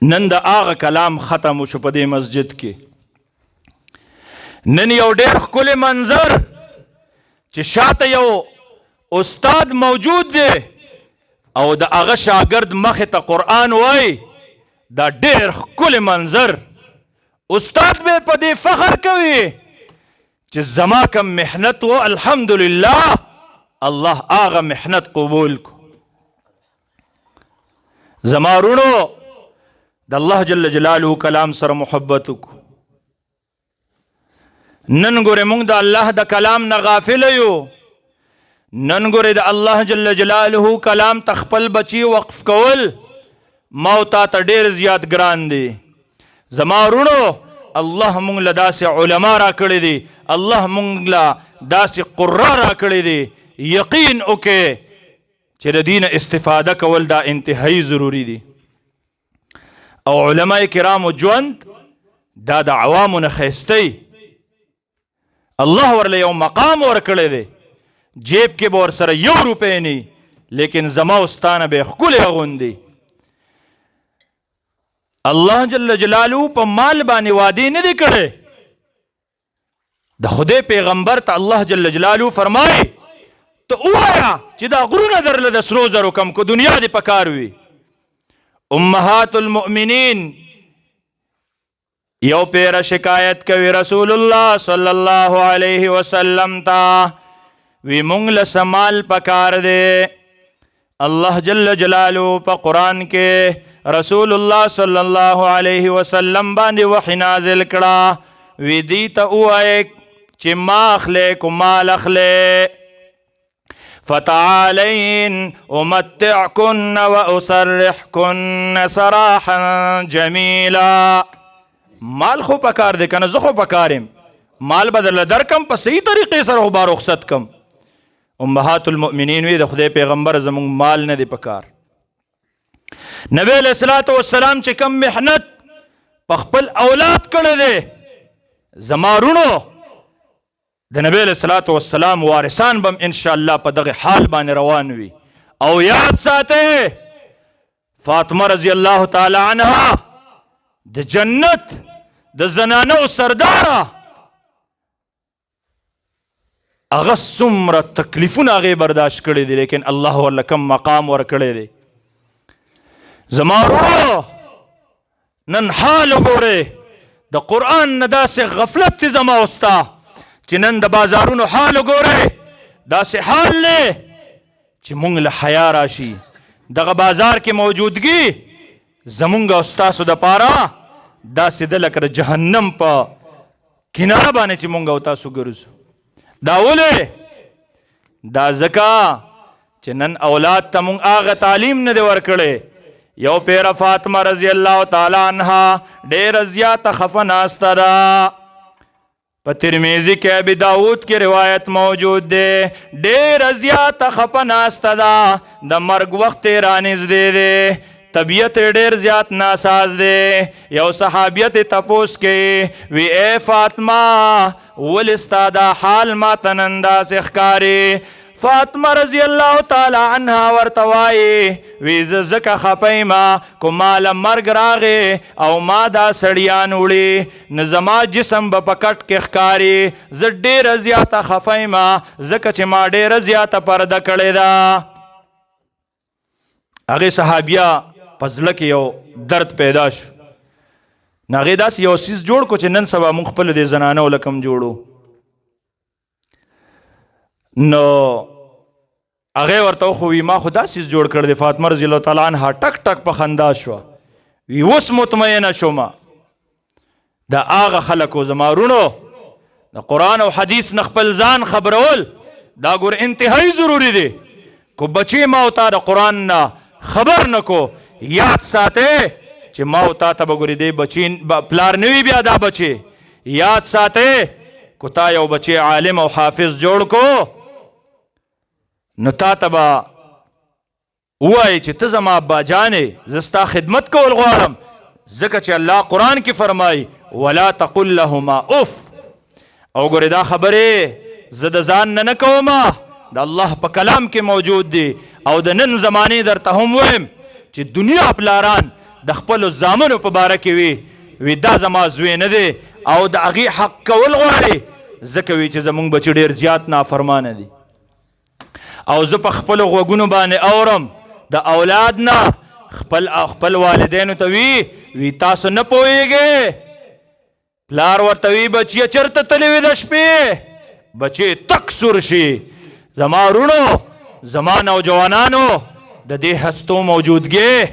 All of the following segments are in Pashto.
نن د هغه کلام ختم شو په دې مسجد کې. نن یو ډېر ښکلی منظر چې شاته یو استاد موجود دی او د هغه شاګرد مخې ته قرآن وایي. دا ډېر ښکلی منظر. استاد به په دې فخر کوي چې زما کوم محنت و الحمدلله الله هغه محنت قبول کو. زما وروڼو د الله جل جلاله کلام سره محبت وکړو. نن ګورې موږ د الله د کلام نه غافل یو. نن ګورې د الله جل جلاله کلام ته خپل بچي وقف کول ما او تا ته ډېر زیات ګران دی. زما وروڼو الله موږ له داسې علما را کړي دي، الله موږ له داسې قرا را کړي دي. یقین وکړئ چې د دین استفاده کول دا انتهایی ضروري دي. او علماء کرامو ژوند دا د عوامو نه ښایسته. الله ورله یو مقام ورکړی دی، جیب کې به ورسره 1 روپۍ نه، لیکن زما او ستا نه به یې ښکلی اغوندي. الله جل جلاله په مال باندې وعدې نه دی کړی. د خدای پیغمبر ته الله جل جلاله فرمایي ته ووایه چې دا غرونه درله د سرو زرو کم کو دنیا دې په کار وي. امهات المؤمنین یو پیره شکایت کوي رسول الله صلی الله علیه وسلم ته، وی مونږ له څه مال پکار دی. الله جل جلاله په قرآن کې رسول الله صلی الله علیه وسلم باندې وحی نازل کړه. وی دی ته ووایه چې ما اخلی کو مال اخلی. فتعالین امتعکن و اسرحکن سراحا جمیلا. مال خو پکار دی کنه، زه خو پکارم، مال بدل درکم په صحیح طریقې سره خو با رخصت کم. امهات المؤمنین وی د خدای پیغمبر زمونږ مال نه دی پکار. نبی علیہ الصلوۃ والسلام چې کم محنت په خپل اولاد کړی دی، زما وروڼو د نبی علیہ الصلوۃ والسلام وارثان بم انشاءاللہ په دغه حال باندې روان وي. او یاد ساتئ فاطمه رضی الله تعالی عنها د جنت د زنانو سرداره، هغه څومره تکلیفونه هغې برداشت کړي دي، لیکن الله ورله کم مقام ورکړی دی. زما وروڼو نن حال وګورئ، د قرآن نه داسې غفلت دی زما او ستا چې نن د بازارونو حال وګورئ، داسې حال دی چې موږ له حیا راشي. دغه بازار کې موجودګي زمونږ او ستاسو دپاره داسې ده لکه د جهنم په کناره باندې چې موږ او تاسو ګرځو. دا ولې؟ دا ځکه چې نن اولاد ته موږ هغه تعلیم نه دی ورکړی. یو پیره فاطمه رضی الله تعالی عنها ډېره زیاته خفه ناسته ده. په ترمیزی کې ابي داود کې روایت موجود دی، ډېره زیاته خفه ناسته ده، د مرګ وخت یې رانږدې دی، طبیعت ډېر زیات ناساز دی. یو صحابیت یې تپوس کوي، وی ای فاطمه ولې ستا دا حال ماته نن داسې ښکاري؟ فاطمه رضی الله تعالی عنها ورته وایي، وی زه ځکه خفه یم کو ماله مرګ راغی او ما دا سړیان وړي نو زما جسم به په کټ کې ښکاري. زه ډېره زیاته خفه یم ځکه چې ما ډېره زیاته پرده کړې ده. هغې صحابیه په زړه کې یو درد پیدا شو. نو هغې داسې یو څیز جوړ کړو چې نن سبا موږ خپلو دې زنانو له کم جوړو. نو هغې ورته وخوي ما خو دا څیز جوړ کړی دی. فاطمه رضی الله تعالی عنها ټک ټک په خندا شوه، وی اوس مطمئنه شومه. دا هغه خلکو زما وروڼو د قرآن او حدیث نه خپل ځان خبرول دا ګور انتهایی ضروري دی. کو بچی ما او تا د قرآن نه خبر نه کو، یاد ساتئ چې ما او تا ته به ګورې دی بچی پلار نه وي بیا دا بچی. یاد ساتئ کو تا یو بچی عالم او حافظ جوړ کو نو تا ته به ووایي چې ته زما ابا جانې زه ستا خدمت کول غواړم، ځکه چې الله قرآن کې فرمایي ولا تقل لهما اف. او ګورې دا خبرې زه د ځان نه نه کومه، د الله په کلام کې موجود دی. او د نن زمانې درته هم وایم چې دنیا پلاران د خپلو زامنو په باره کې وي دا زما زوی نه دی او د هغې حق کول غواړي ځکه وي چې زموږ بچي ډېر زیات نافرمانه دي او زه په خپلو غوږونو باندې اورم د اولاد نه خپل والدینو ته وي تاسو نه پوهیږئ پلار ورته وي بچیه چېرته تللی وي د شپې بچې تک سور شي زما وروڼو زما نوجوانانو د دې هستو موجودګي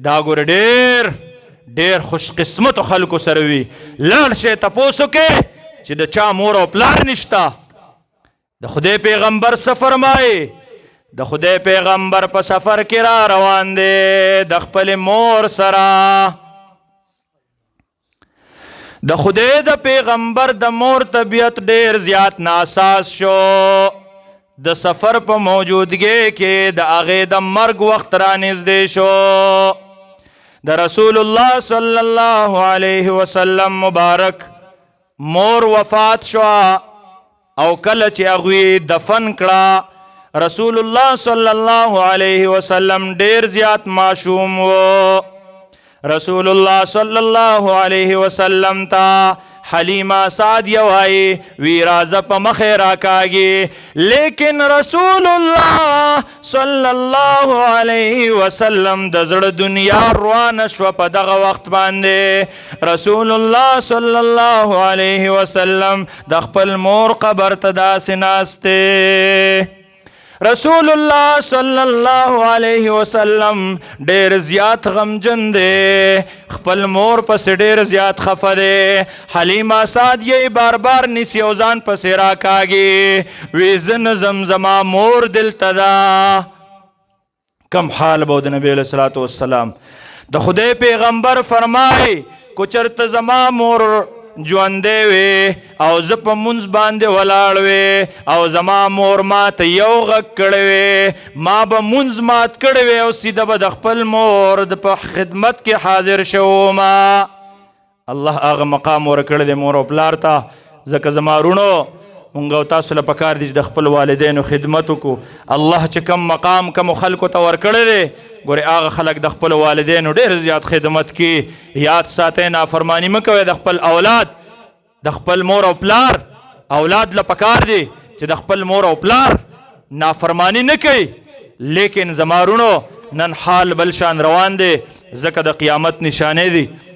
دا ګوره ډېر خوش قسمتو خلکو سره وي لاړ شئ تپوس وکړئ چې د چا مور او پلار نشته د خدای پیغمبر څه فرمایي د خدای پیغمبر په سفر کې را روان دی د خپلې مور سره د خدای د پیغمبر د مور طبیعت ډیر زیات ناساز شو د سفر په موجودګۍ کې د هغې د مرګ وخت را نږدې شو د رسول الله صلی الله علیه وسلم مبارک مور وفات شو او کله چې هغوی دفن کړه رسول الله صلی الله علیه وسلم ډیر زیات معصوم و رسول الله صلی الله علیه وسلم تا حلیمه سعدیه وایي وی رازه په مخې راکاږي لیکن رسول الله صلی الله علیه وسلم د زړه دنیا روانه شوه په دغه وخت باندې رسول الله صلی الله علیه وسلم د خپل مور قبر ته داسې ناست دی رسول الله صلی الله علیه وسلم ډیر زیات غمجن دی خپل مور پسې ډیر زیات خفه دی حلیمه سعدیه بار بار نیسي او ځان پسې راکاږي وی زه نه ځم زما مور دلته ده کم حال به د نبی علیه الصلاة والسلام د خدای پیغمبر فرمای کو چرته زما مور ژوندی وي او زه په مونځ باندې ولاړ وي او زما مور ما ته یو غږ کړی وي ما به مونځ مات کړی وي او سیده به د خپل مور په خدمت کې حاضر شوم الله هغه مقام ورکړی دی مور او پلار ته ځکه زما وروڼو مونږ او تاسو له پکار دي چې د خپل والدینو خدمت وکړو الله چې کم مقام کمو خلکو ته ورکړی دی ګورې هغه خلک د خپلو والدینو ډېر زیات خدمت کوي یاد ساتئ نافرماني مه کوئ د خپل اولاد د خپل مور او پلار اولاد له پکار دی چې د خپل مور او پلار نافرمانی نه کوي لیکن زما وروڼو نن حال بل شان روان دی ځکه د قیامت نشانې دي